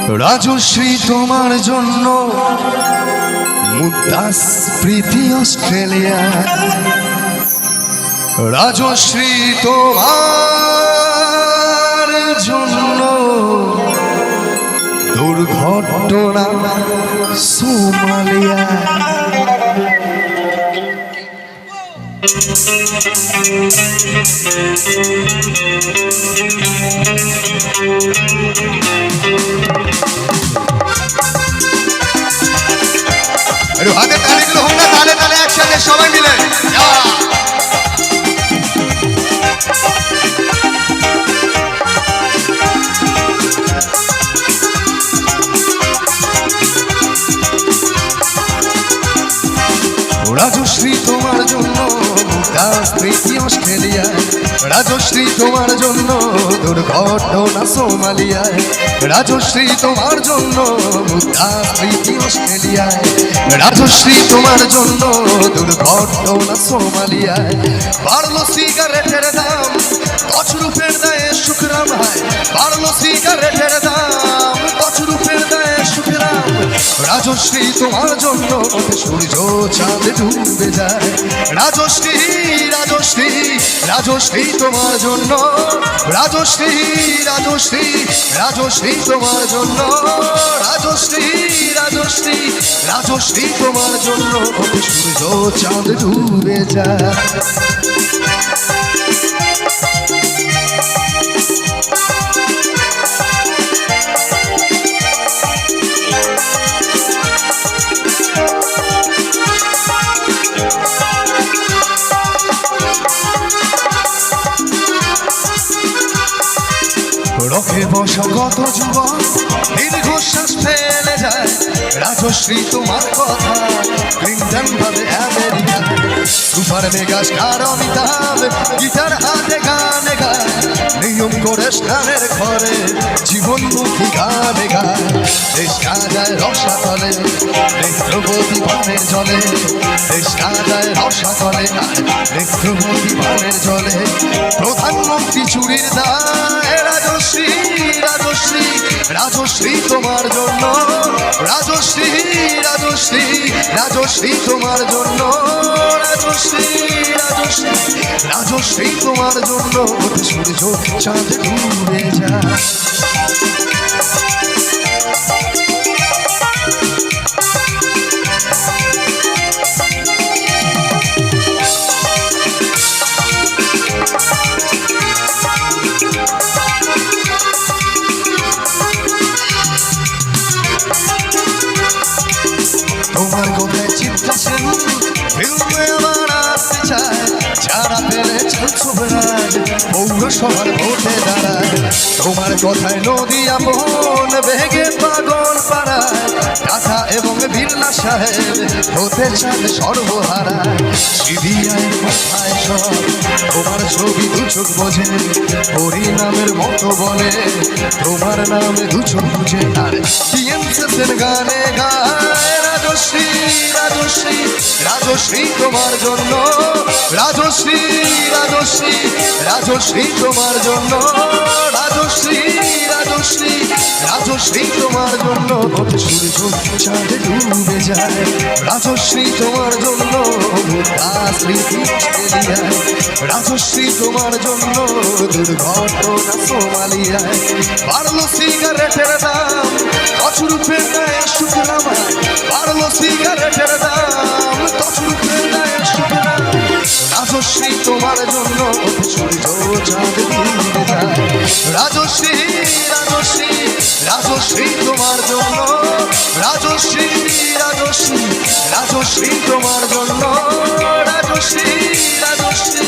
রাজশ্রী তোমার জন্য মুদাস প্রীতি অস্ট্রেলিয়া। রাজশ্রী তোমার জন্য দুর্ঘটনা সোমালিয়া। হাতে তালিগুলো হোক না, তালে তালে একসাথে সবাই মিলে। রাজশ্রী তোমার জন্য মুদাস প্রীতি অস্ট্রেলিয়ায়। রাজশ্রী তোমার জন্য দুর্ঘটনা সোমালিয়ায়। রাজশ্রী তোমার জন্য মুদাস প্রীতি অস্ট্রেলিয়ায়। রাজশ্রী তোমার জন্য দুর্ঘটনা সোমালিয়ায়। বাড়লো সিগারেটের দাম, কচরুপের দায়ে শুকরাম হয়। বাড়লো সিগারেটের দাম, কচরুপের দায়ে শুকরাম। রাজশ্রী তোমার জন্য সূর্য চাঁদ ডুবে যায়। রাজশ্রী রাজশ্রী রাজশ্রী তোমার জন্য। রাজশ্রী রাজশ্রী রাজশ্রী তোমার জন্য। রাজশ্রী রাজশ্রী রাজশ্রী তোমার জন্য সূর্য চাঁদ ডুবে যায়। রকে বসা কত যুবক দীর্ঘশ্বাস ফেলে যায়। রাজশ্রী তোমার কথা ক্লিন্টন ভাবে আমেরিকায়। Super mega star Amitabh guitar হাতে গানে গায়। নিয়ম করে স্নানের ঘরে জীবনমুখী গানে গায়। দেশ কাজায় রসাতলে নেত্রবতী পানের জলে। দেশ কাজায় রসাতলে নেত্রবতী পানের জলে। প্রধানমন্ত্রী চুরির দায়। রাজশ্রী রাজশ্রী রাজশ্রী তোমার জন্য। রাজশ্রী রাজশ্রী রাজশ্রী তোমার জন্য। রাজশ্রী রাজশ্রী রাজশ্রী তোমার জন্য সূর্য চাঁদ ডুবে যায়। তোমার কোথায় চিন্তাছেন ফিল্মে আমার আসতে চায়। যারা পেলে ছবরাজ পৌরসভার ভোটে দাঁড়ায়। তোমার কথায় নদী আপন বেগে পাগল পাড়ায়। টাকা এবং বিড়লা সাহেব হতে চান সর্বহারা। সিবিআই কথায় সব তোমার ছবি দু চোখ বোঝে। হরিনামের মতো বলে তোমার নামে দু চোখ বুঝে। আর টিএমসির গানে গায়। রাজশ্রী রাজশ্রী রাজশ্রী তোমার জন্য। রাজশ্রী রাজশ্রী রাজশ্রী তোমার জন্য। রাজশ্রী রাজশ্রী রাজশ্রী তোমার জন্য সূর্য চাঁদ ডুবে যায়। রাজশ্রী তোমার জন্য মুদাস প্রীতি অস্ট্রেলিয়ায়। রাজশ্রী তোমার জন্য দুর্ঘটনা সোমালিয়ায়। বাড়লো সিগারেটের দাম, কচরুপের দায়ে শুকরাম হয়। বাড়লো সিগারেটের দাম, কচরুপের দায়ে শুকরাম। রাজশ্রী তোমার জন্য সূর্য চাঁদ ডুবে যায়। রাজশ্রী রাজশ্রী রাজশ্রী তোমার জন্য। রাজশ্রী রাজশ্রী রাজশ্রী তোমার জন্য। রাজশ্রী রাজশ্রী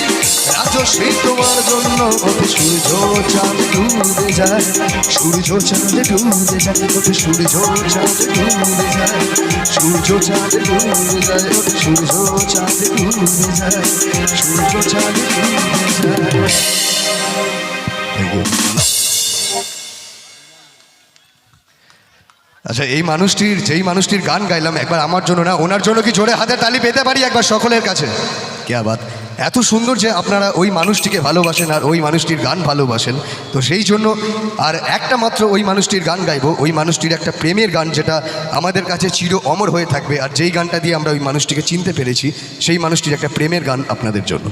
রাজশ্রী তোমার জন্য সূর্য চাঁদ ডুবে যায়। সূর্য চাঁদ ডুবে যায়। সূর্য চাঁদ ডুবে যায়। সূর্য চাঁদ ডুবে যায়। সূর্য চাঁদ ডুবে যায়। সূর্য চাঁদ ডুবে যায়। আচ্ছা, এই মানুষটির যেই মানুষটির গান গাইলাম একবার আমার জন্য না, ওনার জন্য কি জোরে হাতে তালি পেতে পারি একবার সকলের কাছে? क्या बात। এত সুন্দর যে আপনারা ওই মানুষটিকে ভালোবাসেন আর ওই মানুষটির গান ভালোবাসেন। তো সেই জন্য আর একটা মাত্র ওই মানুষটির গান গাইবো, ওই মানুষটির একটা প্রেমের গান যেটা আমাদের কাছে চির অমর হয়ে থাকবে। আর যেই গানটা দিয়ে আমরা ওই মানুষটিকে চিনতে পেরেছি, সেই মানুষটির একটা প্রেমের গান আপনাদের জন্য।